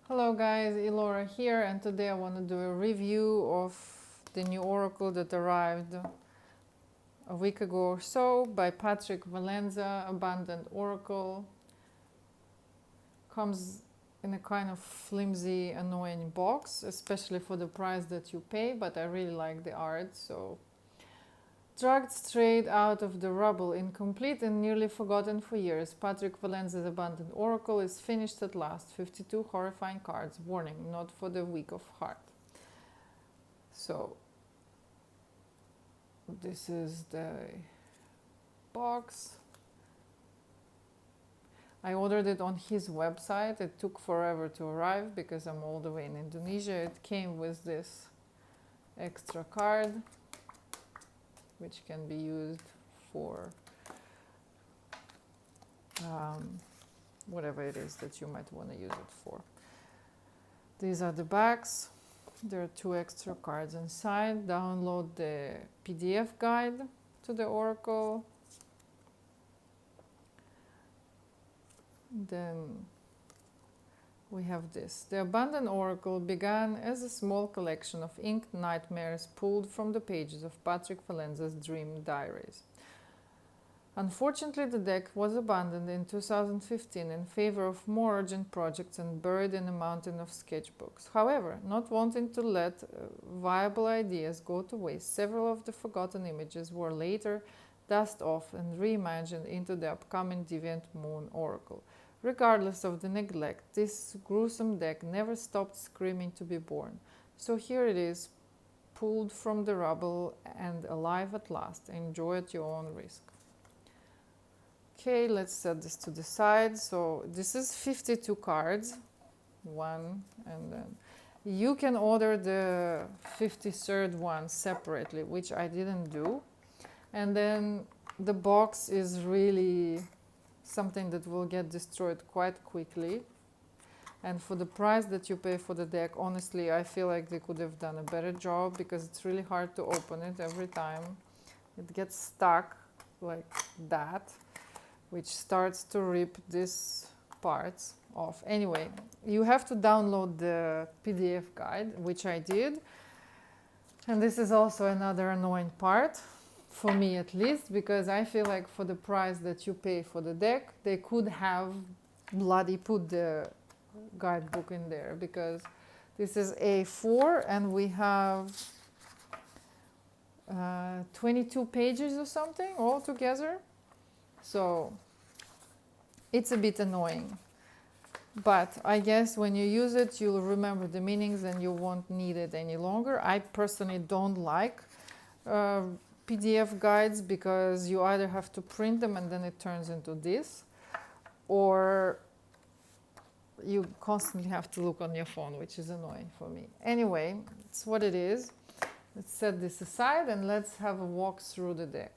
Hello guys, Elora here, and today I want to do a review of the new oracle that arrived a week ago or so by Patrick Valenza. Abundant Oracle. Comes in a kind of flimsy, annoying box, especially for the price that you pay, but I really like the art. So, dragged straight out of the rubble, incomplete and nearly forgotten for years, Patrick Valenza's Abundant Oracle is finished at last. 52 horrifying cards. Warning, not for the weak of heart. So, this is the box. I ordered it on his website. It took forever to arrive because I'm all the way in Indonesia. It came with this extra card, which can be used for whatever it is that you might want to use it for. These are the backs. There are 2 extra cards inside. Download the PDF guide to the Oracle. Then we have this. The Abundant Oracle began as a small collection of inked nightmares pulled from the pages of Patrick Valenza's dream diaries. Unfortunately, the deck was abandoned in 2015 in favor of more urgent projects and buried in a mountain of sketchbooks. However, not wanting to let viable ideas go to waste, several of the forgotten images were later dusted off and reimagined into the upcoming Deviant Moon Oracle. Regardless of the neglect, this gruesome deck never stopped screaming to be born. So here it is, pulled from the rubble and alive at last. Enjoy at your own risk. Okay, let's set this to the side. So this is 52 cards, one, and then you can order the 53rd one separately, which I didn't do. And then the box is really something that will get destroyed quite quickly. And for the price that you pay for the deck, honestly, I feel like they could have done a better job because it's really hard to open it every time. It gets stuck like that, which starts to rip these parts off. Anyway, you have to download the PDF guide, which I did. And this is also another annoying part, for me at least, because I feel like for the price that you pay for the deck, they could have bloody put the guidebook in there, because this is A4 and we have 22 pages or something all together. So it's a bit annoying, but I guess when you use it, you'll remember the meanings and you won't need it any longer. I personally don't like PDF guides because you either have to print them and then it turns into this, or you constantly have to look on your phone, which is annoying for me. Anyway, it's what it is. Let's set this aside and let's have a walk through the deck.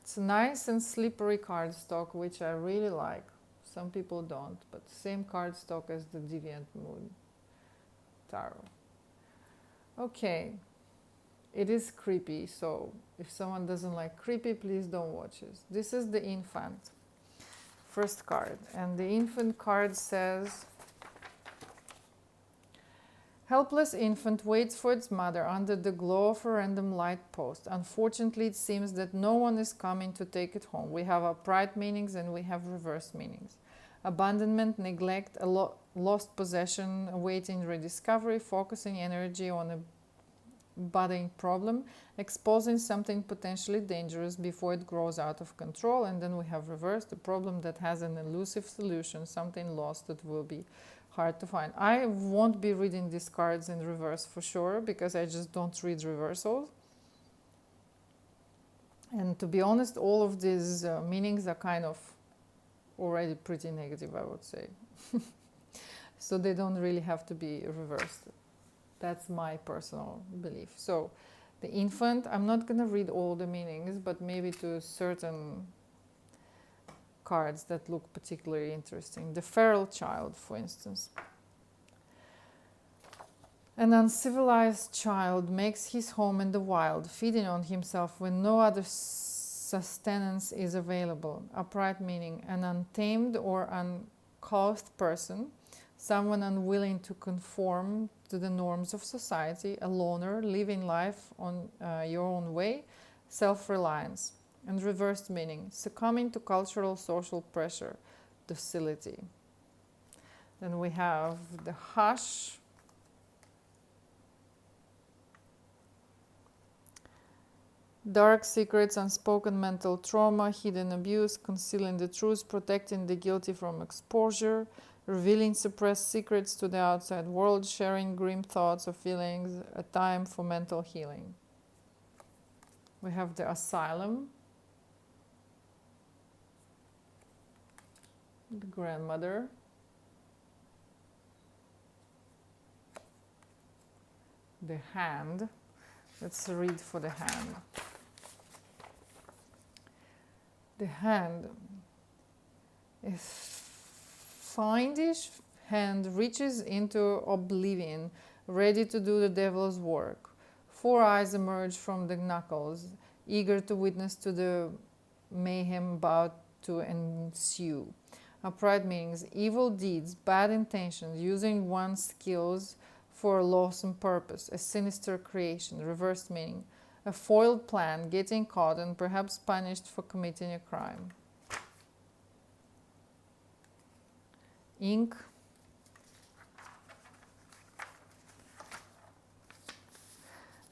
It's a nice and slippery cardstock, which I really like. Some people don't, but same cardstock as the Deviant Moon Tarot. Okay, it is creepy, so if someone doesn't like creepy, please don't watch it. This is the Infant, first card, and the Infant card says, helpless infant waits for its mother under the glow of a random light post. Unfortunately, it seems that no one is coming to take it home. We have upright meanings and we have reverse meanings. Abandonment, neglect, a lost possession, awaiting rediscovery, focusing energy on a budding problem, exposing something potentially dangerous before it grows out of control. And then we have reversed, the problem that has an elusive solution, something lost that will be hard to find. I won't be reading these cards in reverse for sure, because I just don't read reversals. And to be honest, all of these meanings are kind of already pretty negative, I would say. So they don't really have to be reversed. That's my personal belief. So the Infant, I'm not going to read all the meanings, but maybe to certain cards that look particularly interesting. The Feral Child, for instance. An uncivilized child makes his home in the wild, feeding on himself when no other sustenance is available. Upright meaning an untamed or uncouth person, someone unwilling to conform to the norms of society, a loner, living life on your own way, self-reliance. And reversed meaning, succumbing to cultural social pressure, docility. Then we have the hush, dark secrets, unspoken mental trauma, hidden abuse, concealing the truth, protecting the guilty from exposure, revealing suppressed secrets to the outside world, sharing grim thoughts or feelings, a time for mental healing. We have the asylum, the grandmother, the hand. Let's read for the hand. The hand is fiendish hand reaches into oblivion, ready to do the devil's work. 4 eyes emerge from the knuckles, eager to witness to the mayhem about to ensue. Upright meanings, evil deeds, bad intentions, using one's skills for a lawsome purpose, a sinister creation. Reversed meaning, a foiled plan, getting caught and perhaps punished for committing a crime. Ink,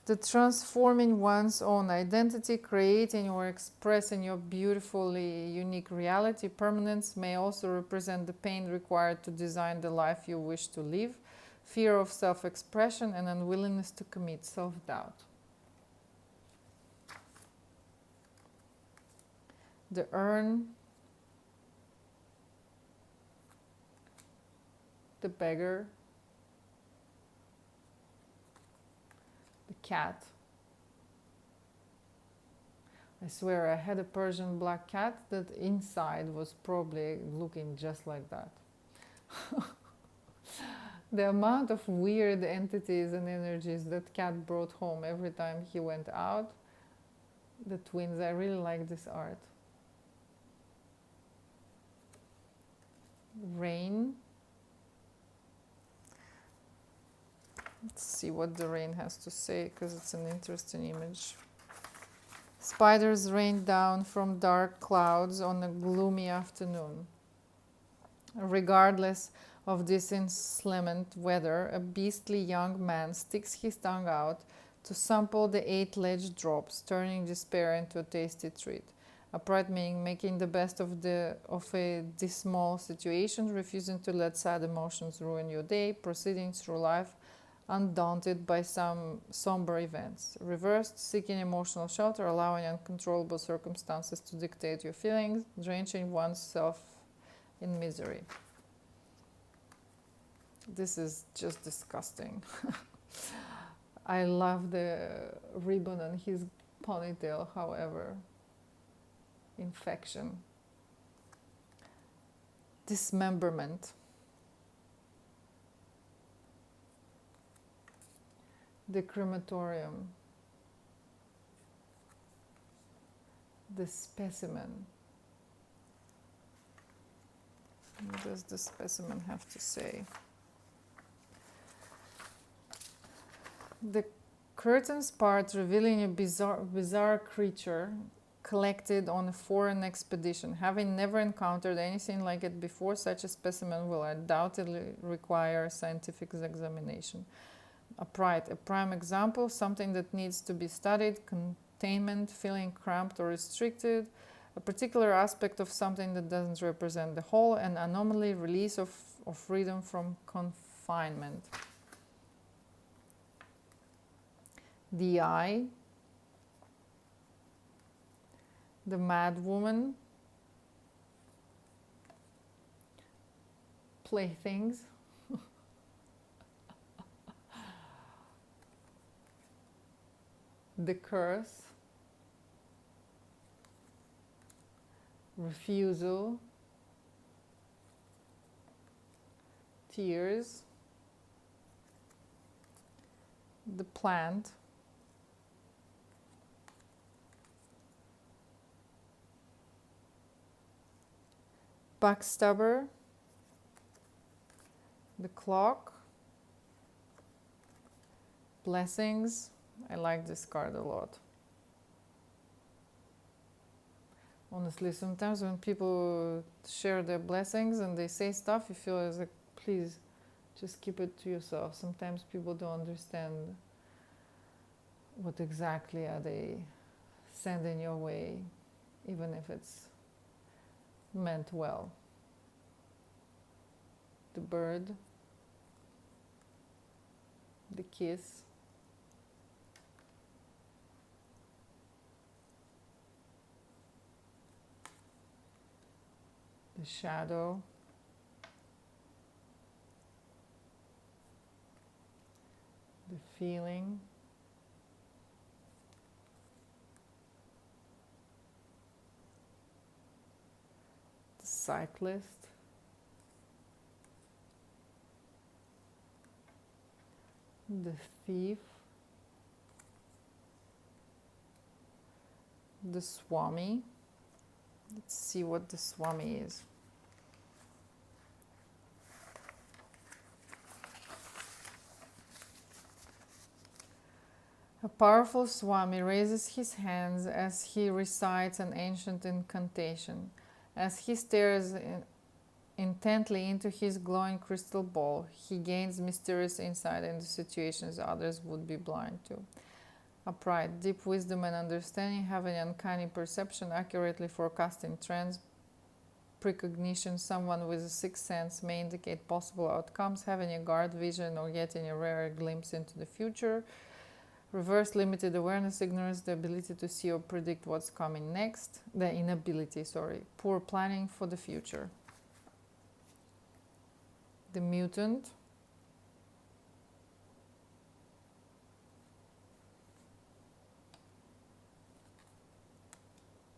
the transforming one's own identity, creating or expressing your beautifully unique reality. Permanence may also represent the pain required to design the life you wish to live, fear of self-expression, and unwillingness to commit self-doubt. The urn, the beggar, the cat. I swear I had a Persian black cat that inside was probably looking just like that. The amount of weird entities and energies that cat brought home every time he went out. The twins, I really like this art. Rain. Let's see what the rain has to say, because it's an interesting image. Spiders rain down from dark clouds on a gloomy afternoon. Regardless of this inclement weather, a beastly young man sticks his tongue out to sample the 8-ledged drops, turning despair into a tasty treat. Upright meaning, making the best of a dismal situation, refusing to let sad emotions ruin your day, proceeding through life undaunted by some somber events. Reversed, seeking emotional shelter, allowing uncontrollable circumstances to dictate your feelings, drenching oneself in misery. This is just disgusting. I love the ribbon on his ponytail, however. Infection. Dismemberment. The crematorium. The specimen. What does the specimen have to say? The curtains part revealing a bizarre creature collected on a foreign expedition. Having never encountered anything like it before, such a specimen will undoubtedly require scientific examination. Upright, a prime example, something that needs to be studied, containment, feeling cramped or restricted, a particular aspect of something that doesn't represent the whole, an anomaly, release of freedom from confinement. The eye, the mad woman, playthings, the curse, refusal, tears, the plant, backstabber, The clock, blessings. I like this card a lot. Honestly, sometimes when people share their blessings and they say stuff, you feel as like, please, just keep it to yourself. Sometimes people don't understand what exactly are they sending your way, even if it's meant well. The bird, the kiss, the shadow, the feeling, the cyclist, the thief, the Swami. Let's see what the Swami is. A powerful Swami raises his hands as he recites an ancient incantation. As he stares intently into his glowing crystal ball, he gains mysterious insight into situations others would be blind to. Upright, deep wisdom and understanding, having uncanny perception, accurately forecasting trends, precognition. Someone with a sixth sense may indicate possible outcomes, having a guard vision or getting a rare glimpse into the future. Reverse, limited awareness, ignorance, the ability to see or predict what's coming next. The inability, poor planning for the future. The mutant.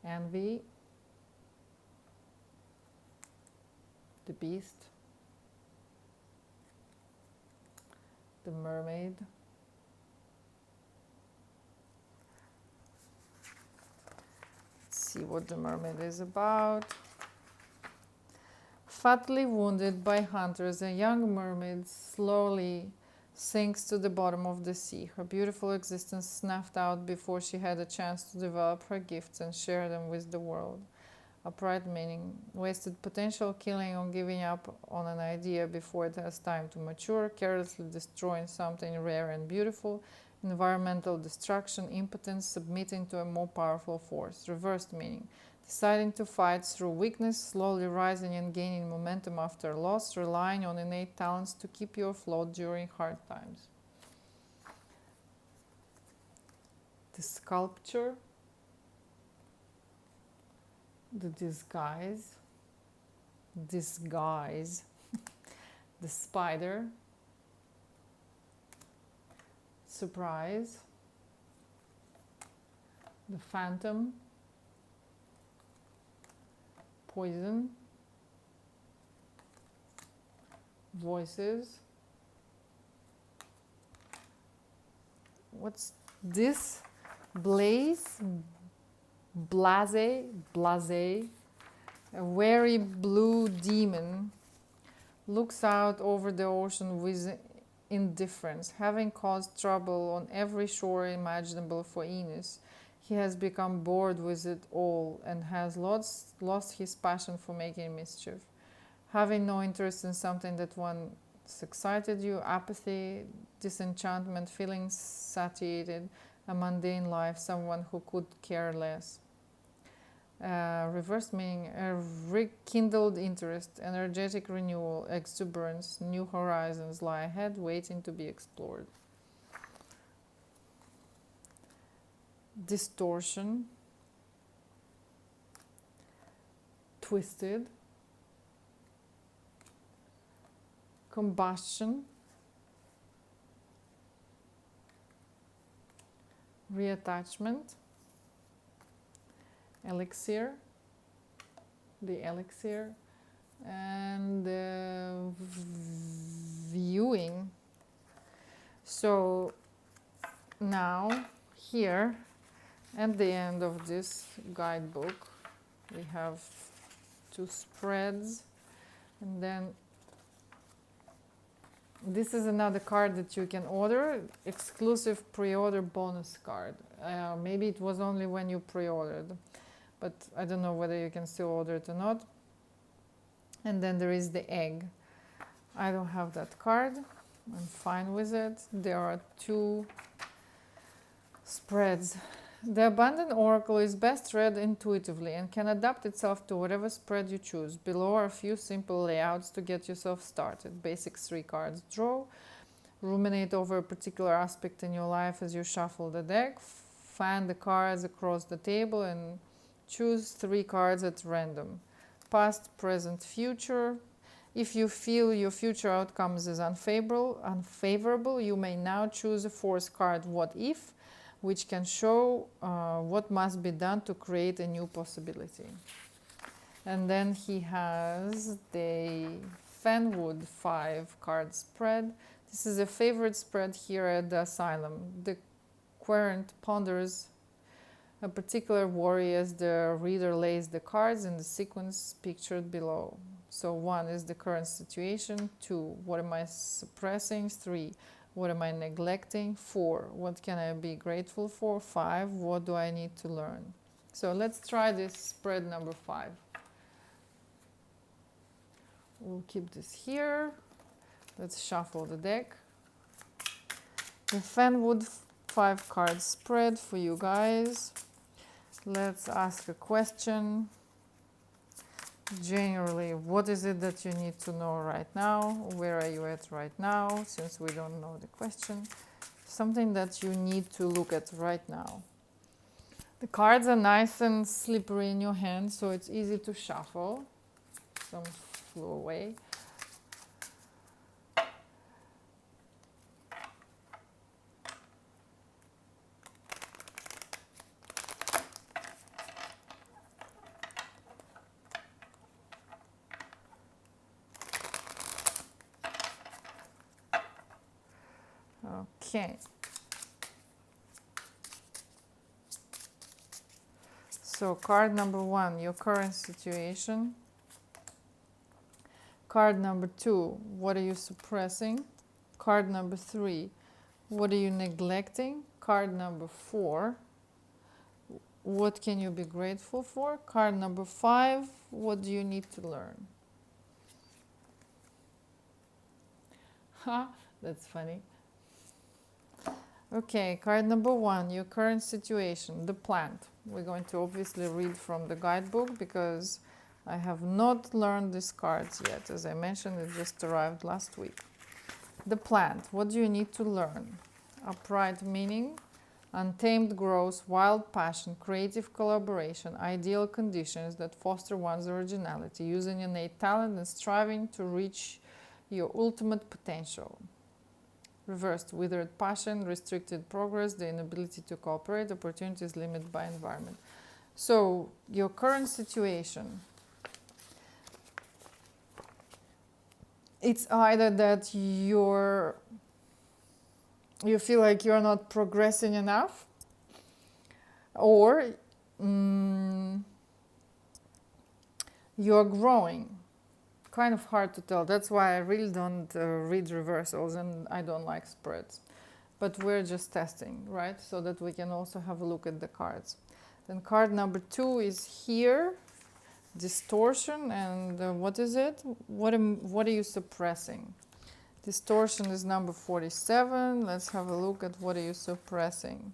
Envy. The beast. The mermaid. See what the mermaid is about. Fatally wounded by hunters, a young mermaid slowly sinks to the bottom of the sea. Her beautiful existence snuffed out before she had a chance to develop her gifts and share them with the world. Upright meaning, wasted potential, killing or giving up on an idea before it has time to mature, carelessly destroying something rare and beautiful. Environmental destruction, impotence, submitting to a more powerful force. Reversed meaning, deciding to fight through weakness, slowly rising and gaining momentum after loss, relying on innate talents to keep you afloat during hard times. The sculpture, the disguise, the spider, surprise, the phantom, poison, voices. What's this? Blaze, blase, a wary blue demon looks out over the ocean with indifference. Having caused trouble on every shore imaginable for Enos, he has become bored with it all and has lost his passion for making mischief. Having no interest in something that once excited you, apathy, disenchantment, feeling satiated, a mundane life, someone who could care less. Reverse meaning, a rekindled interest, energetic renewal, exuberance, new horizons lie ahead waiting to be explored. Distortion, twisted, combustion, reattachment, elixir, the elixir, and viewing. So now here at the end of this guidebook we have 2 spreads, and then This is another card that you can order, exclusive pre-order bonus card. Maybe it was only when you pre-ordered, but I don't know whether you can still order it or not. And then there is the egg. I don't have that card. I'm fine with it. There are 2 spreads. The Abundant Oracle is best read intuitively and can adapt itself to whatever spread you choose. Below are a few simple layouts to get yourself started. Basic 3 cards. Draw. Ruminate over a particular aspect in your life as you shuffle the deck. Fan the cards across the table and choose 3 cards at random. Past, present, future. If you feel your future outcomes is unfavorable, you may now choose a 4th card, What If, which can show what must be done to create a new possibility. And then he has the Fenwood 5 card spread. This is a favorite spread here at the asylum. The querent ponders a particular worry as the reader lays the cards in the sequence pictured below. So 1 is the current situation, 2, what am I suppressing, 3, what am I neglecting, 4, what can I be grateful for, 5, what do I need to learn. So let's try this spread number 5. We'll keep this here. Let's shuffle the deck. The Fenwood 5 card spread for you guys. Let's ask a question. Generally, what is it that you need to know right now? Where are you at right now? Since we don't know the question. Something that you need to look at right now. The cards are nice and slippery in your hand, so it's easy to shuffle. Some flew away. Okay. So card number 1, your current situation. Card number 2, what are you suppressing? Card number 3, what are you neglecting? Card number 4, what can you be grateful for? Card number 5, what do you need to learn? Ha, that's funny. Okay, card number 1, your current situation, the plant. We're going to obviously read from the guidebook because I have not learned these cards yet. As I mentioned, it just arrived last week. The plant, what do you need to learn? Upright meaning, untamed growth, wild passion, creative collaboration, ideal conditions that foster one's originality, using innate talent and striving to reach your ultimate potential. Reversed, withered passion, restricted progress, the inability to cooperate, opportunities limited by environment. So, your current situation, it's either that you feel like you're not progressing enough, or you're growing. Kind of hard to tell. That's why I really don't read reversals and I don't like spreads. But we're just testing, right? So that we can also have a look at the cards. Then card number 2 is here. Distortion, and what is it? What are you suppressing? Distortion is number 47. Let's have a look at what are you suppressing.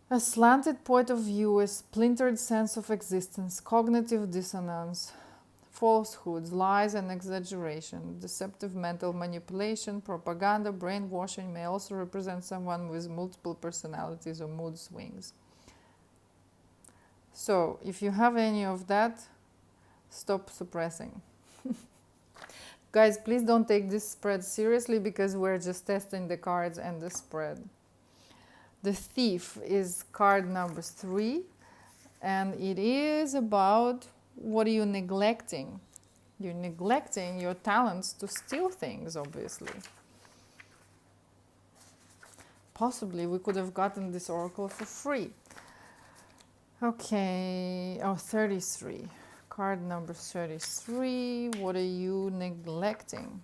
A slanted point of view, a splintered sense of existence, cognitive dissonance, falsehoods, lies and exaggeration, deceptive mental manipulation, propaganda, brainwashing may also represent someone with multiple personalities or mood swings. So, if you have any of that, stop suppressing. Guys, please don't take this spread seriously because we're just testing the cards and the spread. The Thief is card number 3, and it is about what are you neglecting? You're neglecting your talents to steal things, obviously. Possibly we could have gotten this oracle for free. Okay, 33. Card number 33, what are you neglecting?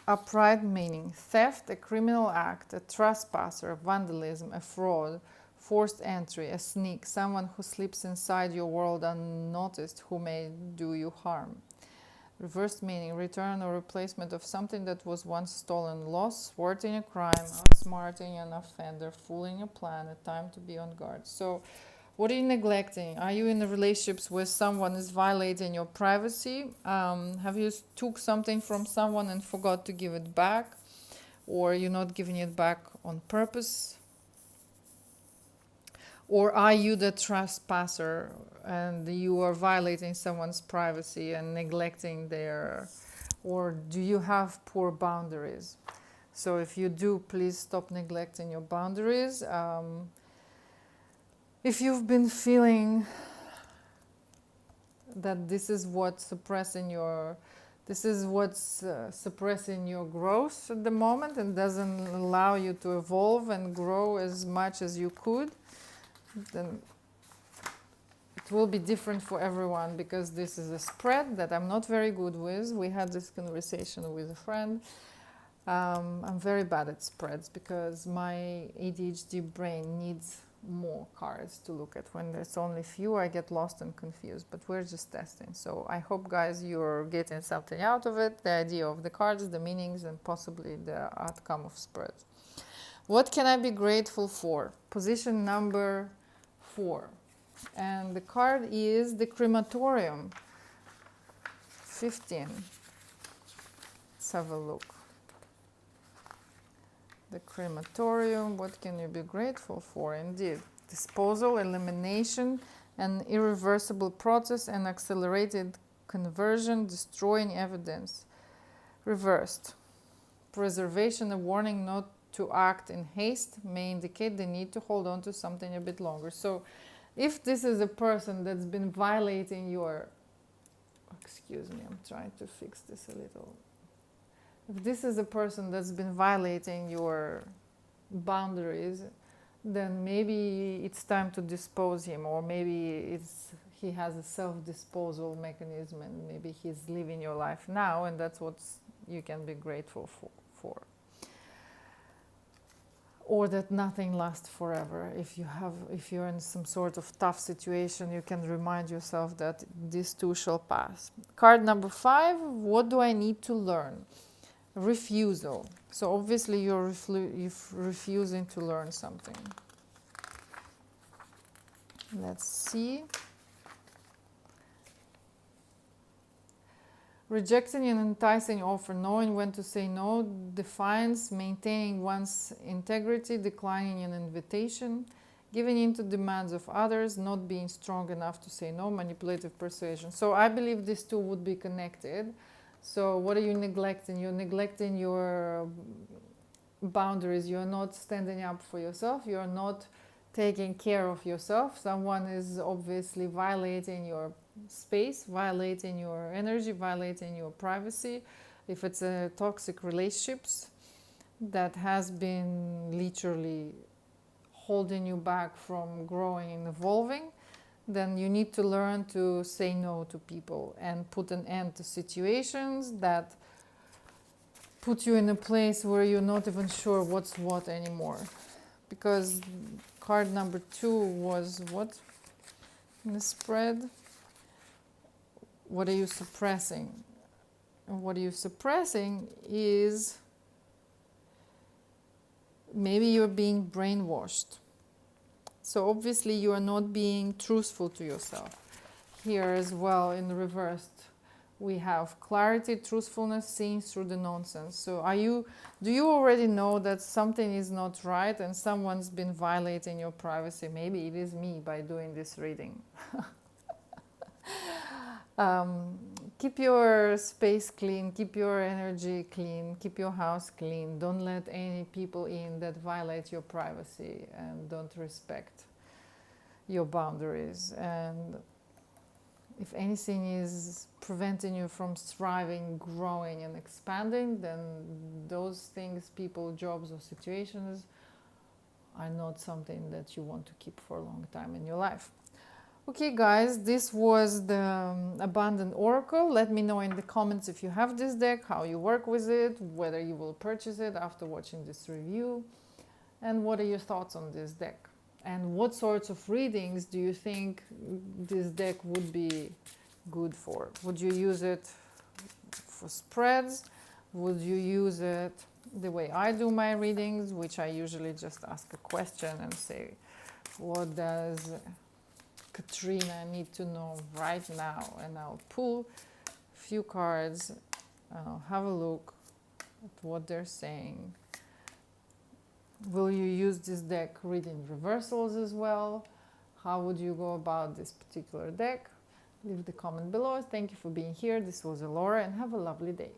Upright meaning theft, a criminal act, a trespasser, vandalism, a fraud, forced entry, a sneak, someone who slips inside your world unnoticed who may do you harm. Reversed meaning return or replacement of something that was once stolen, loss, thwarting a crime, outsmarting an offender, fooling a plan, a time to be on guard. So what are you neglecting? Are you in a relationships where someone is violating your privacy? Have you took something from someone and forgot to give it back? Or you're not giving it back on purpose? Or are you the trespasser and you are violating someone's privacy and neglecting their... Or do you have poor boundaries? So if you do, please stop neglecting your boundaries. If you've been feeling that this is what's suppressing your growth at the moment and doesn't allow you to evolve and grow as much as you could, then it will be different for everyone, because this is a spread that I'm not very good with. We had this conversation with a friend. I'm very bad at spreads because my ADHD brain needs more cards to look at. When there's only few, I get lost and confused, but we're just testing. So I hope, guys, you're getting something out of it, the idea of the cards, the meanings, and possibly the outcome of spreads. What can I be grateful for? Position number 4. And the card is the crematorium. 15. Let's have a look. The crematorium, what can you be grateful for? Indeed, disposal, elimination, an irreversible process, and accelerated conversion, destroying evidence. Reversed, preservation, a warning not to act in haste, may indicate the need to hold on to something a bit longer. So if this is a person that's been violating your... Excuse me, I'm trying to fix this a little. If this is a person that's been violating your boundaries, then maybe it's time to dispose him, or maybe he has a self-disposal mechanism and maybe he's living your life now, and that's what you can be grateful for. Or that nothing lasts forever. If you're in some sort of tough situation, you can remind yourself that this too shall pass. Card number 5, what do I need to learn? Refusal. So obviously you're refusing to learn something. Let's see. Rejecting an enticing offer, knowing when to say no, defiance, maintaining one's integrity, declining an invitation, giving in to demands of others, not being strong enough to say no, manipulative persuasion. So I believe these two would be connected. So what are you neglecting? You're neglecting your boundaries. You're not standing up for yourself. You're not taking care of yourself. Someone is obviously violating your space, violating your energy, violating your privacy. If it's a toxic relationships that has been literally holding you back from growing and evolving, then you need to learn to say no to people and put an end to situations that put you in a place where you're not even sure what's what anymore. Because card number 2 was what in the spread? What are you suppressing? And what are you suppressing is maybe you're being brainwashed. So obviously you are not being truthful to yourself. Here as well in the reversed, we have clarity, truthfulness, seeing through the nonsense. So do you already know that something is not right and someone's been violating your privacy? Maybe it is me by doing this reading. Keep your space clean, keep your energy clean, keep your house clean. Don't let any people in that violate your privacy and don't respect your boundaries. And if anything is preventing you from thriving, growing, and expanding, then those things, people, jobs, or situations are not something that you want to keep for a long time in your life. Okay guys, this was the Abandoned Oracle. Let me know in the comments if you have this deck, how you work with it, whether you will purchase it after watching this review, and what are your thoughts on this deck. And what sorts of readings do you think this deck would be good for? Would you use it for spreads? Would you use it the way I do my readings, which I usually just ask a question and say, what does Katrina need to know right now? And I'll pull a few cards and I'll have a look at what they're saying. Will you use this deck reading reversals as well? How would you go about this particular deck? Leave the comment below. Thank you for being here. This was Elora and have a lovely day.